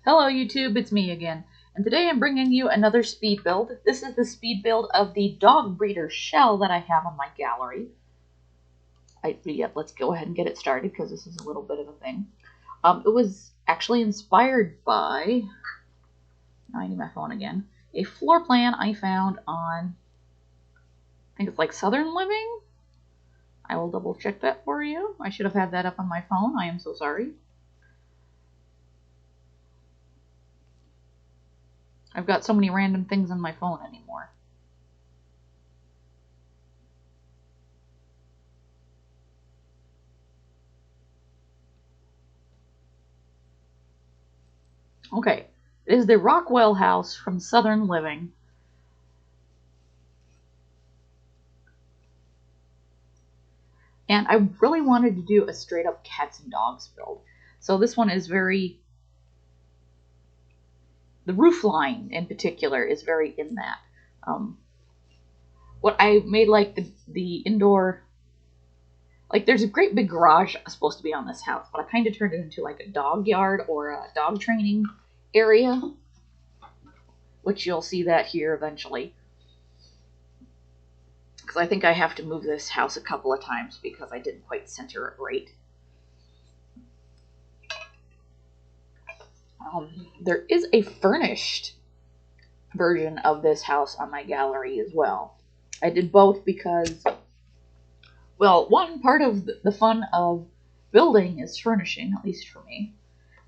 Hello YouTube, it's me again, and today I'm bringing you another speed build. This is the speed build of the dog breeder shell that I have on my gallery. Let's go ahead and get it started because this is a little bit of a thing. It was actually inspired by, now I need my phone again, a floor plan I found on, I think it's like Southern Living. I will double check that for you. I should have had that up on my phone. I am so sorry. I've got so many random things on my phone anymore. Okay, it is the Rockwell House from Southern Living. And I really wanted to do a straight up cats and dogs build. So this one is very, the roof line in particular is very in that. What I made like the indoor, like there's a great big garage supposed to be on this house, but I kind of turned it into like a dog yard or a dog training area, which you'll see that here eventually. Because I think I have to move this house a couple of times because I didn't quite center it right. There is a furnished version of this house on my gallery as well. I did both because, well, one part of the fun of building is furnishing, at least for me.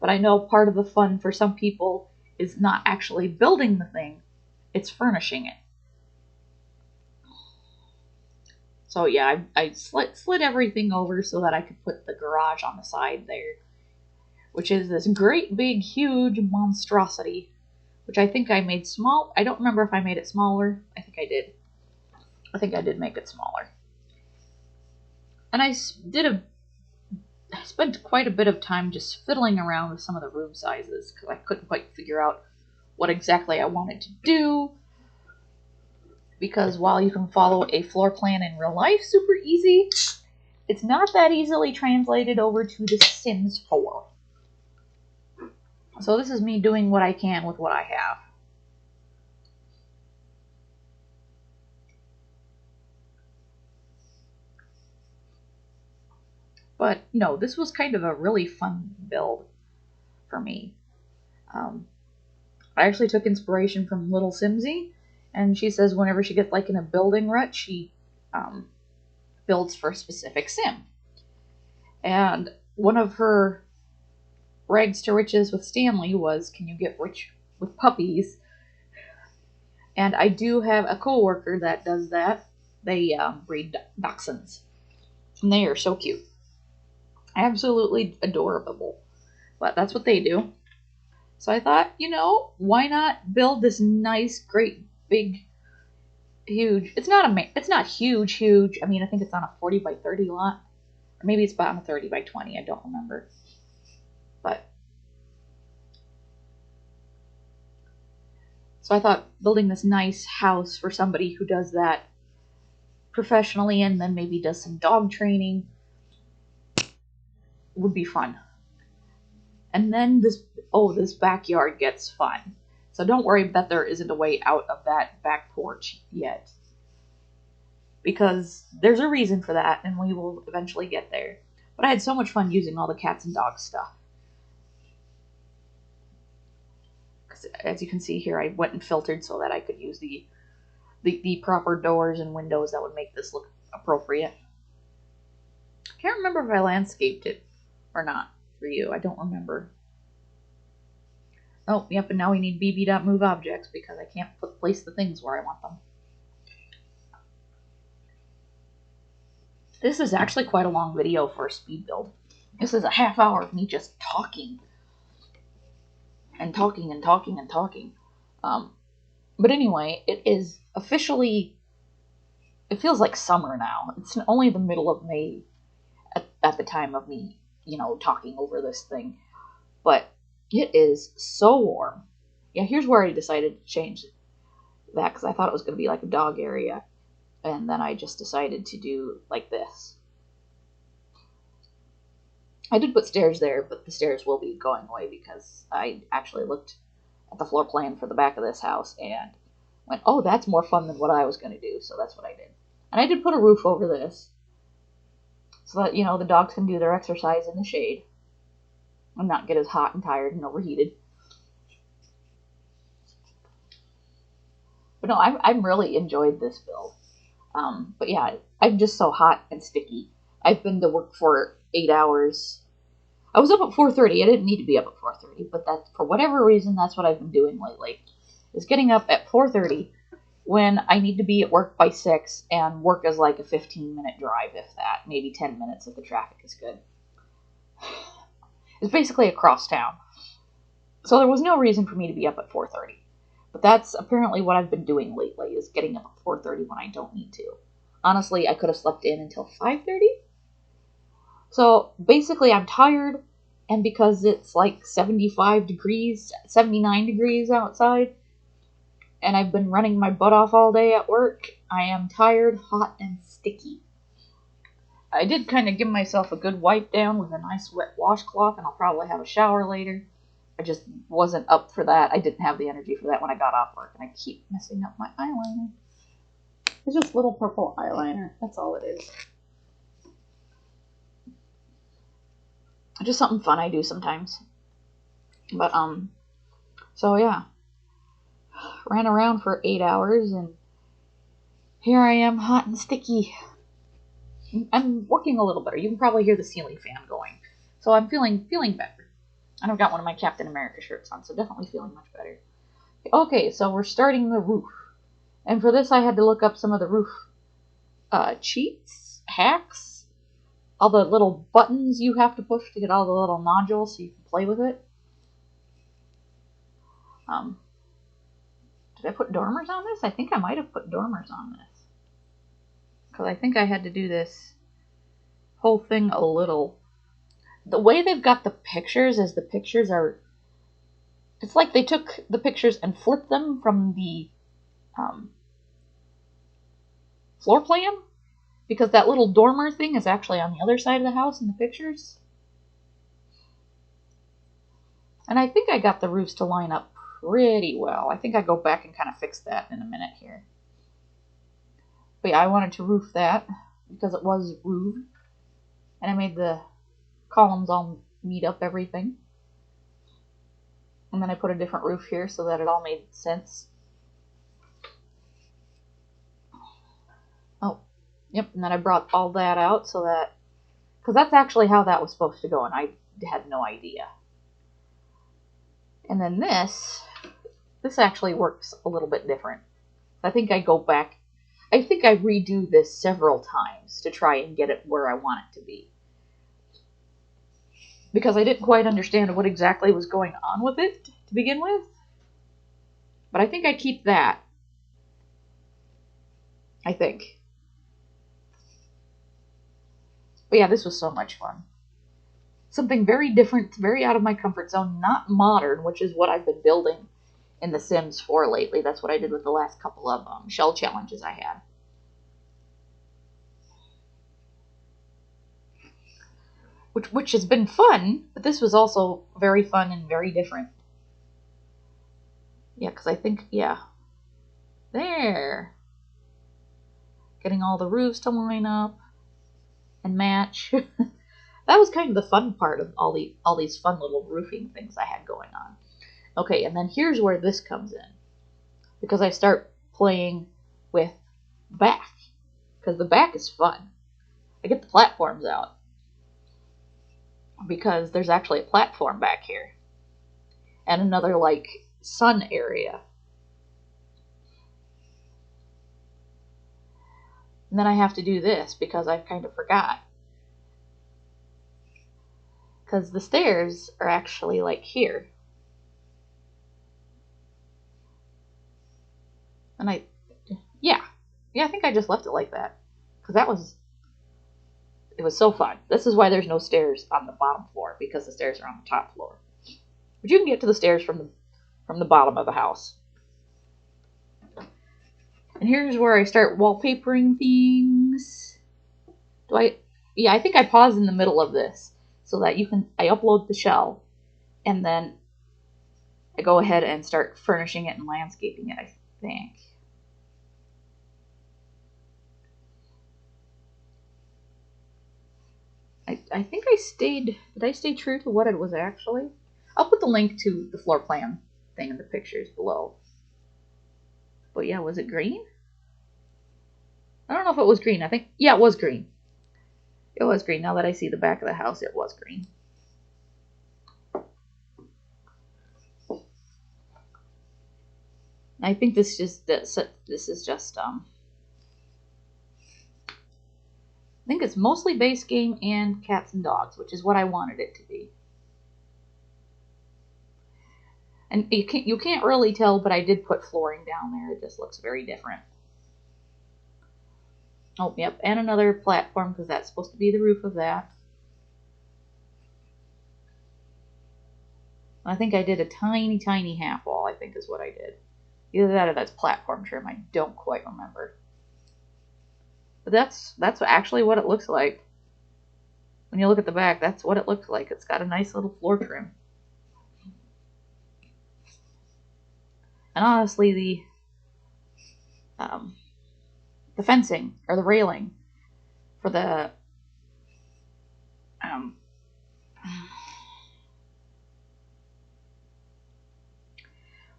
But I know part of the fun for some people is not actually building the thing, it's furnishing it. So yeah, I slid everything over so that I could put the garage on the side there, which is this great big huge monstrosity, which I think I made small. I don't remember if I made it smaller. I think I did. I think I did make it smaller. And I spent quite a bit of time just fiddling around with some of the room sizes because I couldn't quite figure out what exactly I wanted to do. Because while you can follow a floor plan in real life super easy, it's not that easily translated over to The Sims 4. So this is me doing what I can with what I have. But no, this was kind of a really fun build for me. I actually took inspiration from lilsimsie, and she says whenever she gets like in a building rut, she builds for a specific sim. And one of her rags to riches with Stanley was, can you get rich with puppies? And I do have a coworker that does that. They breed dachshunds, and they are so cute. Absolutely adorable. But that's what they do. So I thought, you know, why not build this nice, great, big, huge. It's not huge. I mean, I think it's on a 40 by 30 lot, or maybe it's on a 30 by 20. I don't remember. But so I thought building this nice house for somebody who does that professionally and then maybe does some dog training would be fun. And then this backyard gets fun. So don't worry that there isn't a way out of that back porch yet. Because there's a reason for that, and we will eventually get there. But I had so much fun using all the cats and dogs stuff. Because as you can see here, I went and filtered so that I could use the proper doors and windows that would make this look appropriate. I can't remember if I landscaped it or not for you. I don't remember. Oh, yep, and now we need bb.move objects because I can't place the things where I want them. This is actually quite a long video for a speed build. This is a half hour of me just talking. And talking and talking and talking. But anyway, it is officially, it feels like summer now. It's only the middle of May at the time of me, you know, talking over this thing. But it is so warm. Yeah, here's where I decided to change that because I thought it was going to be like a dog area. And then I just decided to do like this. I did put stairs there, but the stairs will be going away because I actually looked at the floor plan for the back of this house and went, oh, that's more fun than what I was going to do, so that's what I did. And I did put a roof over this so that, the dogs can do their exercise in the shade and not get as hot and tired and overheated. But no, I've really enjoyed this build. But yeah, I'm just so hot and sticky. I've been to work for 8 hours. I was up at 4:30. I didn't need to be up at 4:30, but that for whatever reason, that's what I've been doing lately. Is getting up at 4:30 when I need to be at work by 6, and work is like a 15-minute drive, if that, maybe 10 minutes if the traffic is good. It's basically across town. So there was no reason for me to be up at 4:30. But that's apparently what I've been doing lately, is getting up at 4:30 when I don't need to. Honestly, I could have slept in until 5:30. So basically I'm tired, and because it's like 75 degrees, 79 degrees outside, and I've been running my butt off all day at work, I am tired, hot, and sticky. I did kind of give myself a good wipe down with a nice wet washcloth, and I'll probably have a shower later. I just wasn't up for that. I didn't have the energy for that when I got off work, and I keep messing up my eyeliner. It's just little purple eyeliner. That's all it is. Just something fun I do sometimes. But, so yeah. Ran around for 8 hours, and here I am, hot and sticky. I'm working a little better. You can probably hear the ceiling fan going. So I'm feeling better. And I've got one of my Captain America shirts on, so definitely feeling much better. Okay, so we're starting the roof. And for this, I had to look up some of the roof cheats, hacks, all the little buttons you have to push to get all the little nodules so you can play with it. Did I put dormers on this? I think I might have put dormers on this. Because I think I had to do this whole thing a little. The way they've got the pictures is the pictures are... It's like they took the pictures and flipped them from the floor plan. Because that little dormer thing is actually on the other side of the house in the pictures. And I think I got the roofs to line up pretty well. I think I go back and kind of fix that in a minute here. But yeah, I wanted to roof that because it was roofed. And I made the columns all meet up everything. And then I put a different roof here so that it all made sense. Oh, yep, and then I brought all that out so that... Because that's actually how that was supposed to go, and I had no idea. And then this actually works a little bit different. I think I go back... I think I redo this several times to try and get it where I want it to be. Because I didn't quite understand what exactly was going on with it to begin with. But I think I keep that. I think. But yeah, this was so much fun. Something very different, very out of my comfort zone, not modern, which is what I've been building in The Sims 4 lately. That's what I did with the last couple of shell challenges I had. Which has been fun, but this was also very fun and very different. Yeah, because I think, yeah. There. Getting all the roofs to line up and match. That was kind of the fun part of all these fun little roofing things I had going on. Okay, and then here's where this comes in. Because I start playing with back. Because the back is fun. I get the platforms out. Because there's actually a platform back here. And another, like, sun area. And then I have to do this because I kind of forgot. Because the stairs are actually, like, here. And I think I just left it like that. Because it was so fun. This is why there's no stairs on the bottom floor, because the stairs are on the top floor. But you can get to the stairs from the bottom of the house. And here's where I start wallpapering things. Yeah, I think I paused in the middle of this. so that I upload the shell, and then I go ahead and start furnishing it and landscaping it, I think. I think did I stay true to what it was actually? I'll put the link to the floor plan thing in the pictures below. But yeah, was it green? I don't know if it was green. Yeah, it was green. It was green. Now that I see the back of the house, it was green. I think this is just I think it's mostly base game and cats and dogs, which is what I wanted it to be. And you can't really tell, but I did put flooring down there. It just looks very different. Oh, yep, and another platform, because that's supposed to be the roof of that. I think I did a tiny, tiny half wall, I think is what I did. Either that or that's platform trim. I don't quite remember. But that's actually what it looks like. When you look at the back, that's what it looks like. It's got a nice little floor trim. And honestly, the fencing or the railing for the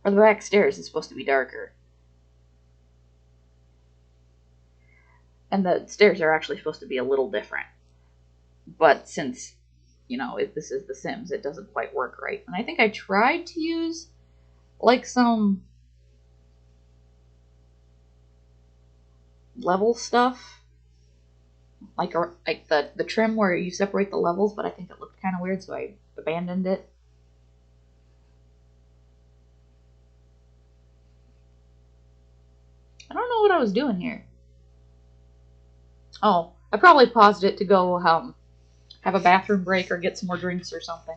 back stairs is supposed to be darker. And the stairs are actually supposed to be a little different. But since, if this is The Sims, it doesn't quite work right. And I think I tried to use like some level stuff. Like the trim where you separate the levels, but I think it looked kind of weird, so I abandoned it. I don't know what I was doing here. Oh, I probably paused it to go have a bathroom break or get some more drinks or something.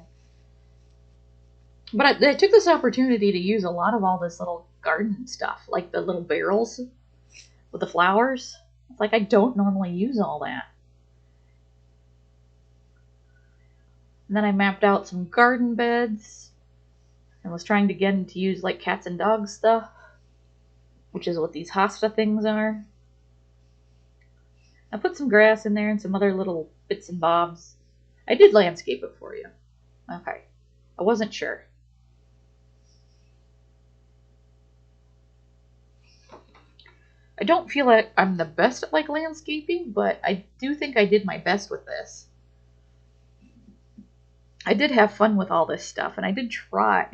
But I took this opportunity to use a lot of all this little garden stuff, like the little barrels with the flowers. It's like I don't normally use all that. And then I mapped out some garden beds and was trying to get into use like cats and dogs stuff, which is what these hosta things are. I put some grass in there and some other little bits and bobs. I did landscape it for you. Okay. I wasn't sure. I don't feel like I'm the best at landscaping, but I do think I did my best with this. I did have fun with all this stuff, and I did try.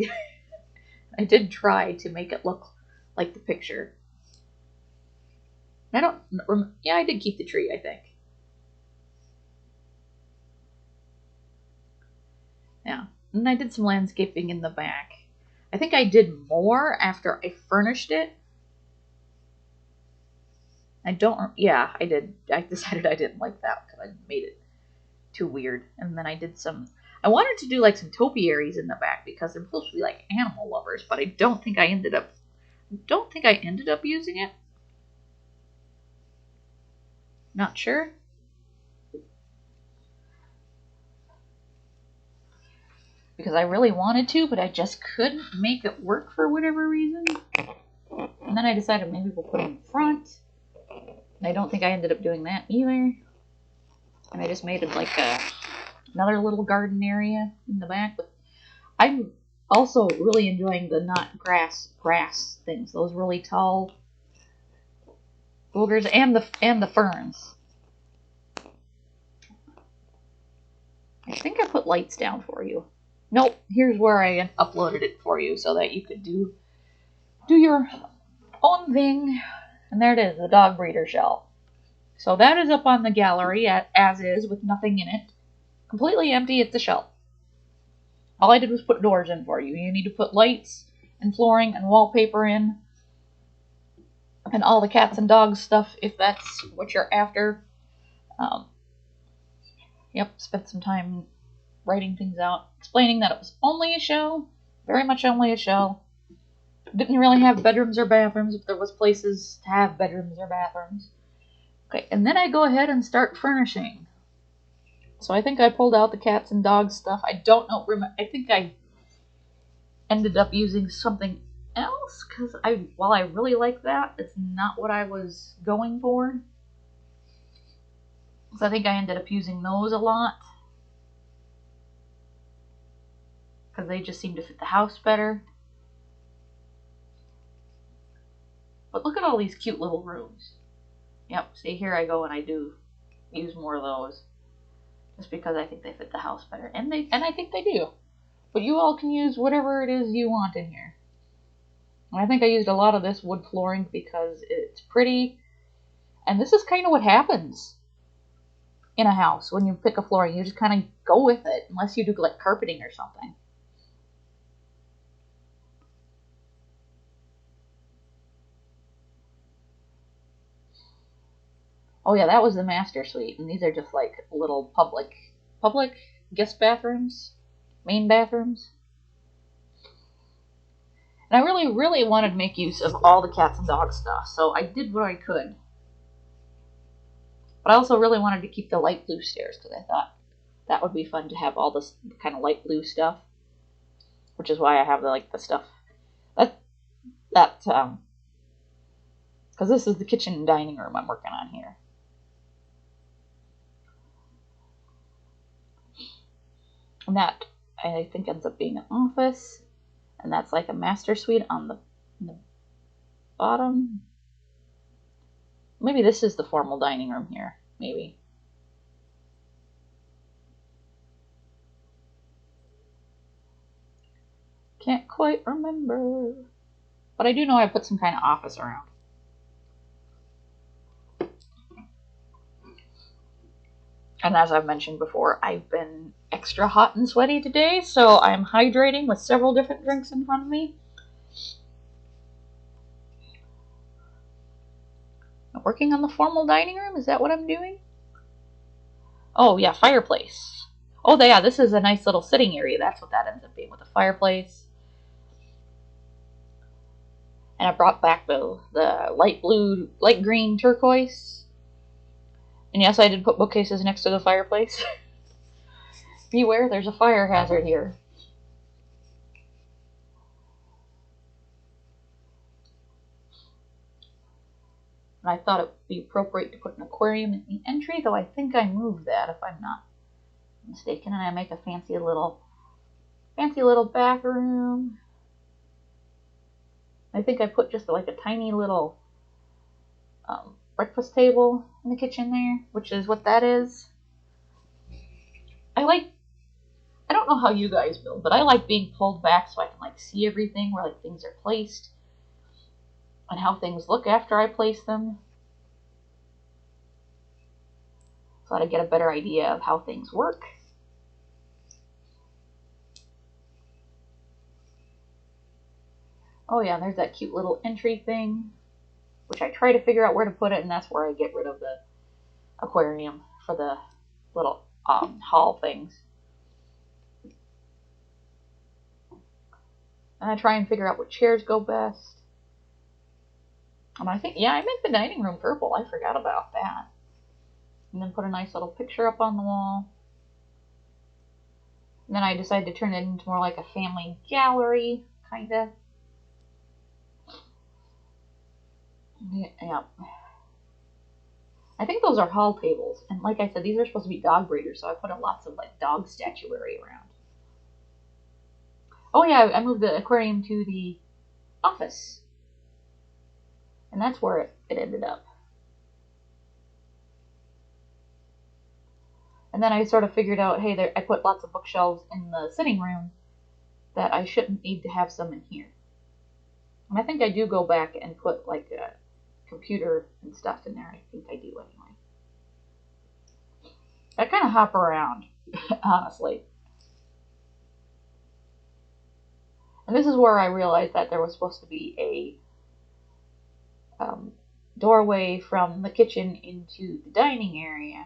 I did try to make it look like the picture. I did keep the tree, I think. Yeah, and I did some landscaping in the back. I think I did more after I furnished it. I did. I decided I didn't like that because I made it too weird. And then I did I wanted to do some topiaries in the back because they're supposed to be animal lovers, but I don't think I ended up using it. Not sure. Because I really wanted to, but I just couldn't make it work for whatever reason. And then I decided maybe we'll put them in front. And I don't think I ended up doing that either. And I just made it another little garden area in the back. But I'm also really enjoying the not grass things. Those really tall boulders and the ferns. I think I put lights down for you. Nope, here's where I uploaded it for you so that you could do your own thing. And there it is, the dog breeder shell. So that is up on the gallery as is with nothing in it. Completely empty, it's a shell. All I did was put doors in for you. You need to put lights and flooring and wallpaper in. And all the cats and dogs stuff if that's what you're after. Spent some time writing things out, explaining that it was only a shell, very much only a shell. Didn't really have bedrooms or bathrooms if there was places to have bedrooms or bathrooms. Okay, and then I go ahead and start furnishing. So I think I pulled out the cats and dogs stuff. I don't know. I think I ended up using something else because while I really like that, it's not what I was going for. So I think I ended up using those a lot because they just seem to fit the house better. But look at all these cute little rooms. Yep, see, here I go and I do use more of those just because I think they fit the house better. And I think they do. But you all can use whatever it is you want in here. And I think I used a lot of this wood flooring because it's pretty. And this is kind of what happens in a house when you pick a flooring. You just kind of go with it, unless you do like carpeting or something. Oh yeah, that was the master suite, and these are just like little public guest bathrooms, main bathrooms. And I really wanted to make use of all the cats and dogs stuff, so I did what I could. But I also really wanted to keep the light blue stairs because I thought that would be fun to have all this kind of light blue stuff, which is why I have the stuff that because this is the kitchen and dining room I'm working on here. And that, I think, ends up being an office. And that's like a master suite on the bottom. Maybe this is the formal dining room here. Maybe. Can't quite remember. But I do know I put some kind of office around. And as I've mentioned before, I've been extra hot and sweaty today, so I'm hydrating with several different drinks in front of me. I'm working on the formal dining room? Is that what I'm doing? Oh, yeah, fireplace. Oh, yeah, this is a nice little sitting area. That's what that ends up being, with a fireplace. And I brought back the light blue, light green turquoise. And yes, I did put bookcases next to the fireplace. Beware, there's a fire hazard here. And I thought it would be appropriate to put an aquarium in the entry, though I think I moved that if I'm not mistaken. And I make a fancy little bathroom. I think I put just like a tiny little breakfast table in the kitchen there, which is what that is. I don't know how you guys build, but I like being pulled back so I can like see everything, where like things are placed and how things look after I place them, so that I get a better idea of how things work. Oh yeah, and there's that cute little entry thing, which I try to figure out where to put it, and that's where I get rid of the aquarium for the little hall things. And I try and figure out what chairs go best. And I think, yeah, I make the dining room purple. I forgot about that. And then put a nice little picture up on the wall. And then I decided to turn it into more like a family gallery, kind of. Yeah. I think those are hall tables. And like I said, these are supposed to be dog breeders, so I put lots of like dog statuary around. Oh yeah, I moved the aquarium to the office. And that's where it ended up. And then I sort of figured out, hey, I put lots of bookshelves in the sitting room that I shouldn't need to have some in here. And I think I do go back and put like a computer and stuff in there. I think I do anyway. I kind of hop around, honestly. And this is where I realized that there was supposed to be a doorway from the kitchen into the dining area.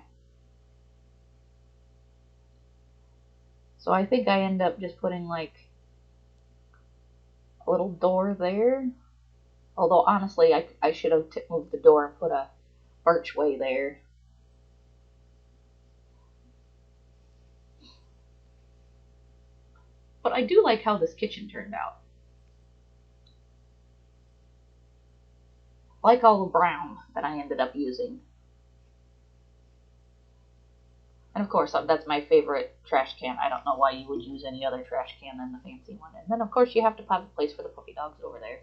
So I think I end up just putting like a little door there. Although honestly, I should have moved the door and put a archway there. But I do like how this kitchen turned out. I like all the brown that I ended up using. And of course, that's my favorite trash can. I don't know why you would use any other trash can than the fancy one. And then, of course, you have to have a place for the puppy dogs over there.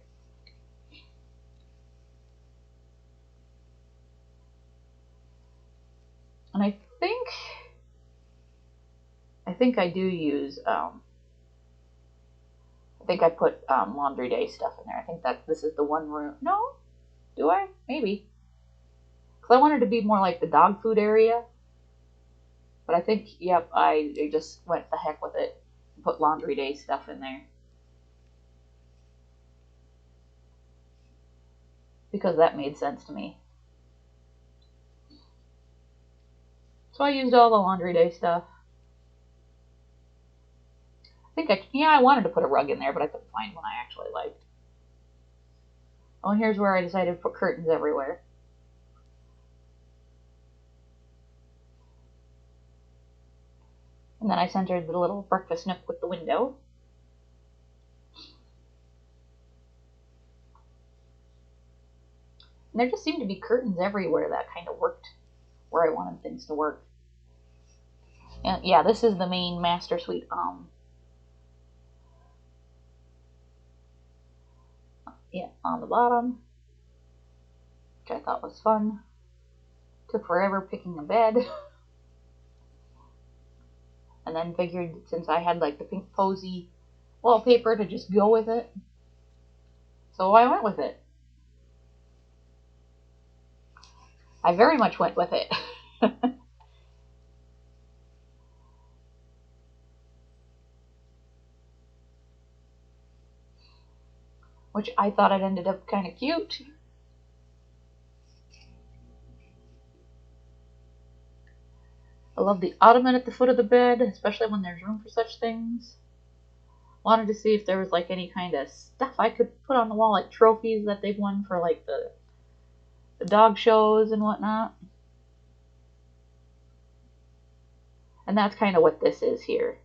And I think I do use, I think I put laundry day stuff in there. I think that this is the one room. No? Do I? Maybe. Because I wanted to be more like the dog food area. But I think, yep, I just went the heck with it and put laundry day stuff in there. Because that made sense to me. So I used all the laundry day stuff. I wanted to put a rug in there, but I couldn't find one I actually liked. Oh, and here's where I decided to put curtains everywhere. And then I centered the little breakfast nook with the window. And there just seemed to be curtains everywhere that kind of worked where I wanted things to work. And yeah, this is the main master suite. Yeah, on the bottom, which I thought was fun. Took forever picking a bed. And then figured since I had like the pink posy wallpaper to just go with it. So I went with it. I very much went with it. Which I thought it ended up kind of cute. I love the ottoman at the foot of the bed, especially when there's room for such things. Wanted to see if there was like any kind of stuff I could put on the wall, like trophies that they've won for like the dog shows and whatnot. And that's kind of what this is here.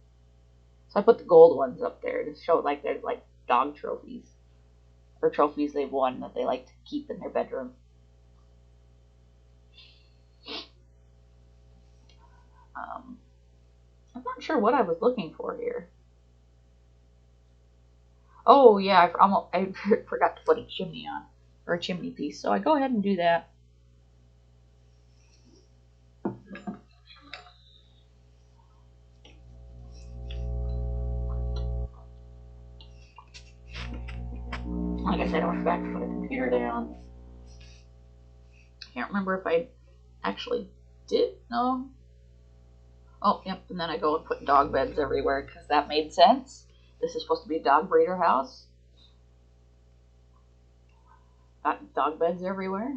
So I put the gold ones up there to show like there's like dog trophies. Or trophies they've won that they like to keep in their bedroom. I'm not sure what I was looking for here. Oh yeah, I forgot to put a chimney on, or a chimney piece. So I go ahead and do that. Like I said, I went back to put the computer down. Can't remember if I actually did. No. Oh, yep. And then I go and put dog beds everywhere because that made sense. This is supposed to be a dog breeder house. Got dog beds everywhere.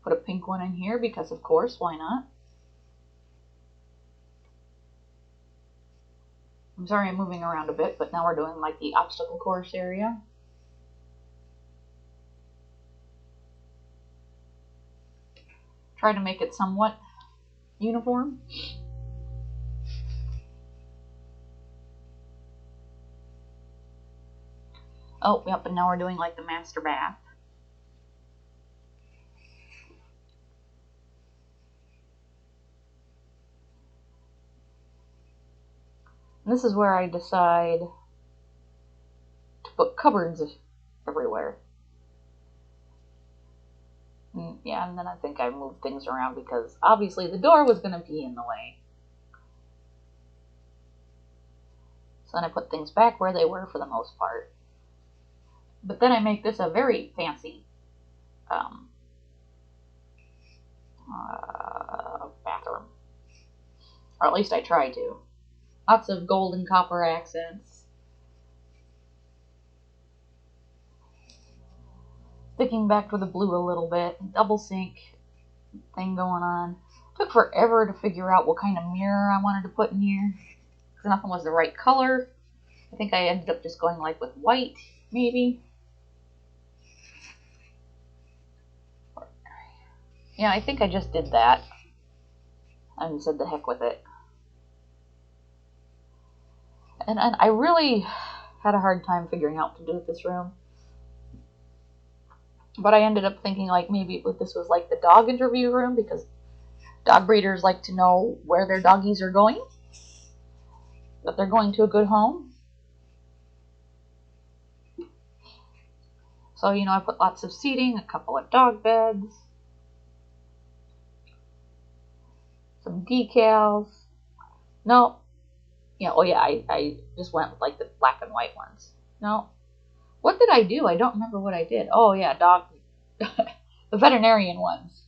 Put a pink one in here because, of course, why not? I'm sorry I'm moving around a bit, but now we're doing like the obstacle course area. Try to make it somewhat uniform. Oh, yep, and now we're doing like the master bath. And this is where I decide to put cupboards everywhere. Yeah, and then I think I moved things around because obviously the door was going to be in the way. So then I put things back where they were for the most part. But then I make this a very fancy bathroom. Or at least I try to. Lots of gold and copper accents. Sticking back to the blue a little bit. Double sink thing going on. Took forever to figure out what kind of mirror I wanted to put in here. Because nothing was the right color. I think I ended up just going like with white, maybe. Yeah, I think I just did that. And said the heck with it. And I really had a hard time figuring out what to do with this room. But I ended up thinking like maybe this was like the dog interview room, because dog breeders like to know where their doggies are going, that they're going to a good home. So, I put lots of seating, a couple of dog beds, some decals. No. I just went with like the black and white ones. No. What did I do? I don't remember what I did. Oh, yeah, dog. The veterinarian ones.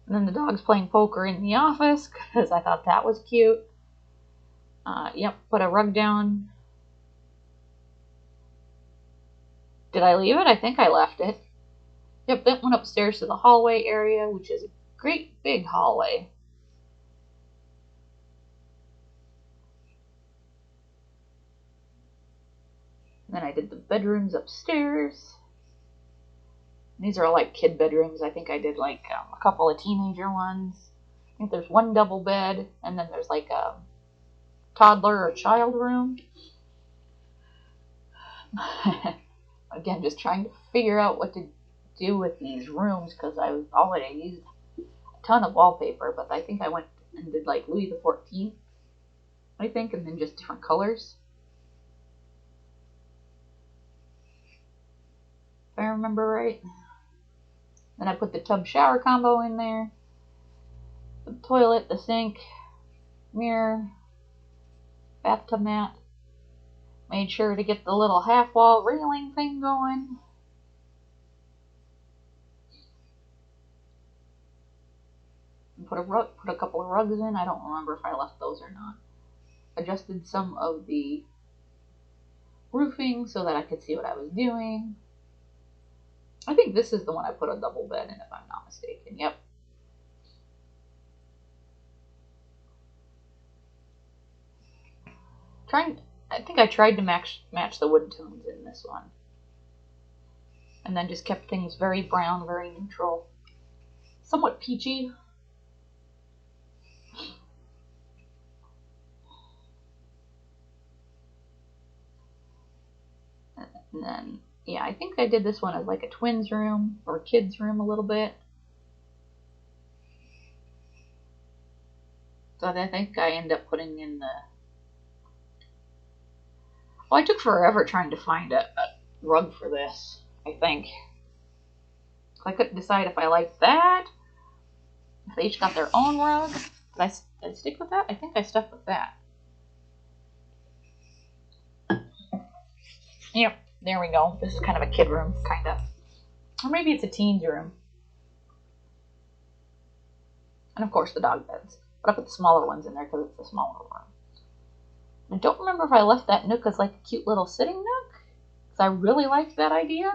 And then the dog's playing poker in the office, because I thought that was cute. Yep, put a rug down. Did I leave it? I think I left it. Yep, then went upstairs to the hallway area, which is a great big hallway. And then I did the bedrooms upstairs. These are all like kid bedrooms. I think I did like a couple of teenager ones. I think there's one double bed, and then there's like a toddler or child room. Again, just trying to figure out what to do with these rooms, because I already used a ton of wallpaper, but I think I went and did like Louis XIV, I think, and then just different colors, if I remember right. Then I put the tub shower combo in there, the toilet, the sink, mirror, bathtub mat. Made sure to get the little half wall railing thing going. And put a couple of rugs in. I don't remember if I left those or not. Adjusted some of the roofing so that I could see what I was doing. I think this is the one I put a double bed in, if I'm not mistaken. Yep. I think I tried to match the wood tones in this one. And then just kept things very brown, very neutral. Somewhat peachy. And then, yeah, I think I did this one as like a twins room or kids room a little bit. So I think I end up putting in the... Well, I took forever trying to find a rug for this, I think. I couldn't decide if I liked that. If they each got their own rug. Did I stick with that? I think I stuck with that. Yep, there we go. This is kind of a kid room, kind of. Or maybe it's a teens room. And of course the dog beds. But I put the smaller ones in there because it's a smaller room. I don't remember if I left that nook as like a cute little sitting nook, because I really liked that idea.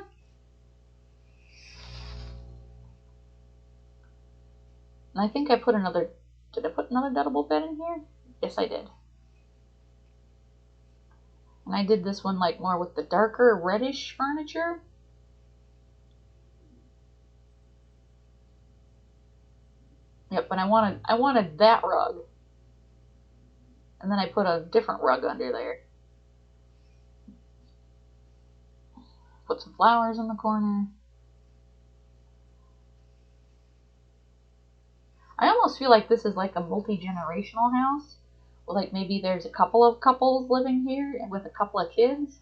And I think I put another... Did I put another double bed in here? Yes, I did. And I did this one like more with the darker reddish furniture. Yep, and I wanted that rug. And then I put a different rug under there. Put some flowers in the corner. I almost feel like this is like a multi-generational house. Like maybe there's a couple of couples living here and with a couple of kids.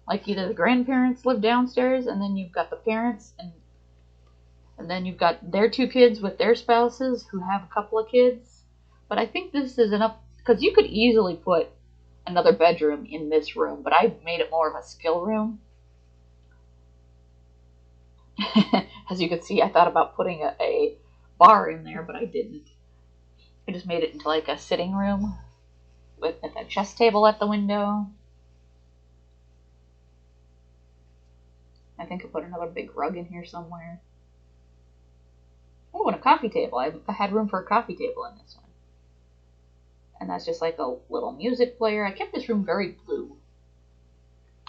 Like either the grandparents live downstairs, and then you've got the parents, and then you've got their two kids with their spouses who have a couple of kids. But I think this is enough, because you could easily put another bedroom in this room, but I made it more of a skill room. As you can see, I thought about putting a bar in there, but I didn't. I just made it into like a sitting room with a chess table at the window. I think I put another big rug in here somewhere. Oh, and a coffee table. I had room for a coffee table in this one. And that's just like a little music player. I kept this room very blue.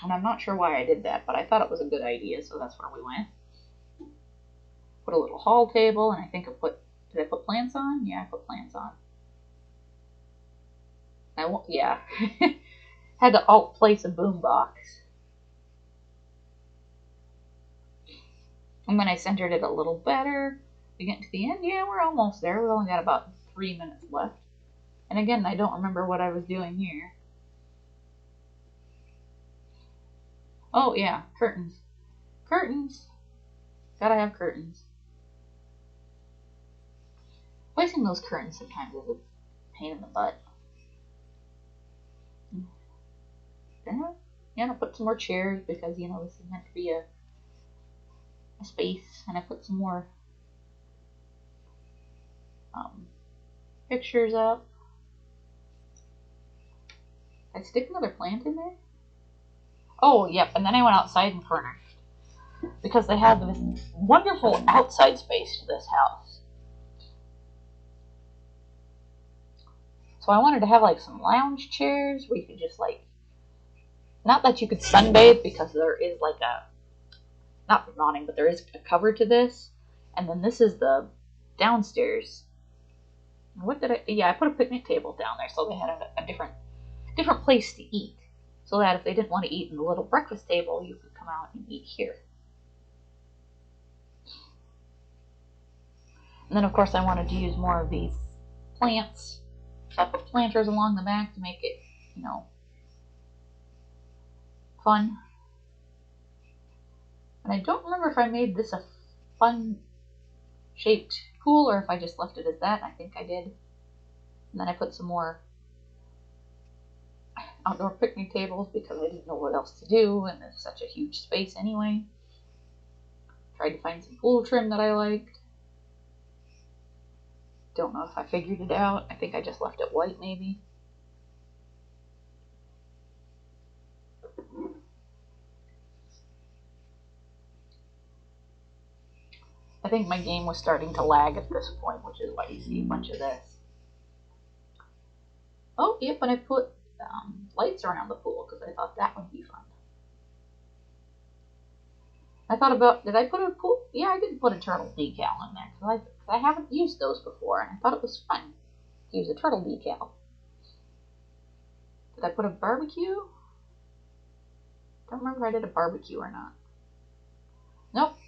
And I'm not sure why I did that, but I thought it was a good idea, so that's where we went. Put a little hall table, and I think did I put plants on? Yeah, I put plants on. Yeah. Had to place a boom box. And then I centered it a little better. We get to the end. Yeah, we're almost there. We've only got about 3 minutes left. And again, I don't remember what I was doing here. Oh, yeah, curtains. Curtains. Gotta have curtains. Placing those curtains sometimes is a pain in the butt. Yeah, I put some more chairs because, you know, this is meant to be a space. And I put some more pictures up. Did I stick another plant in there? Oh, yep. And then I went outside and furnished. Because they have this wonderful outside space to this house. So I wanted to have like some lounge chairs where you could just like, not that you could sunbathe because there is like not an awning, but there is a cover to this. And then this is the downstairs. I put a picnic table down there so they had a different place to eat. So that if they didn't want to eat in the little breakfast table, you could come out and eat here. And then of course I wanted to use more of these plants. So I put planters along the back to make it, you know, fun. And I don't remember if I made this a fun shaped pool or if I just left it as that. I think I did. And then I put some more outdoor picnic tables because I didn't know what else to do and there's such a huge space anyway. Tried to find some pool trim that I liked. Don't know if I figured it out. I think I just left it white maybe. I think my game was starting to lag at this point, which is why you see a bunch of this. Oh, yep, and I put lights around the pool because I thought that would be fun. I thought about, did I put a pool? Yeah, I did put a turtle decal in there because I haven't used those before, and I thought it was fun to use a turtle decal. Did I put a barbecue? Don't remember if I did a barbecue or not. Nope,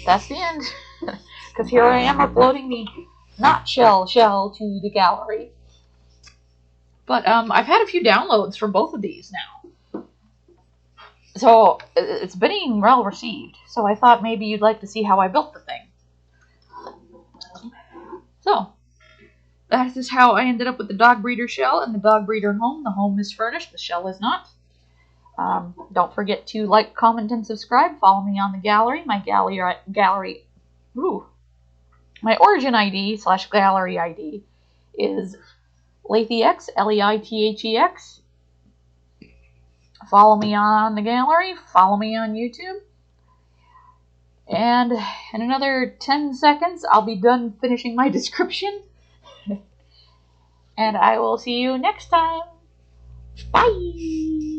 that's the end. Because here I am uploading the not shell to the gallery. But I've had a few downloads for both of these now. So it's been well received. So I thought maybe you'd like to see how I built the thing. So that is how I ended up with the dog breeder shell and the dog breeder home. The home is furnished, the shell is not. Don't forget to like, comment, and subscribe. Follow me on the gallery. My my origin ID / gallery ID is leithex, Leithex. Follow me on the gallery. Follow me on YouTube. And in another 10 seconds, I'll be done finishing my description. And I will see you next time. Bye!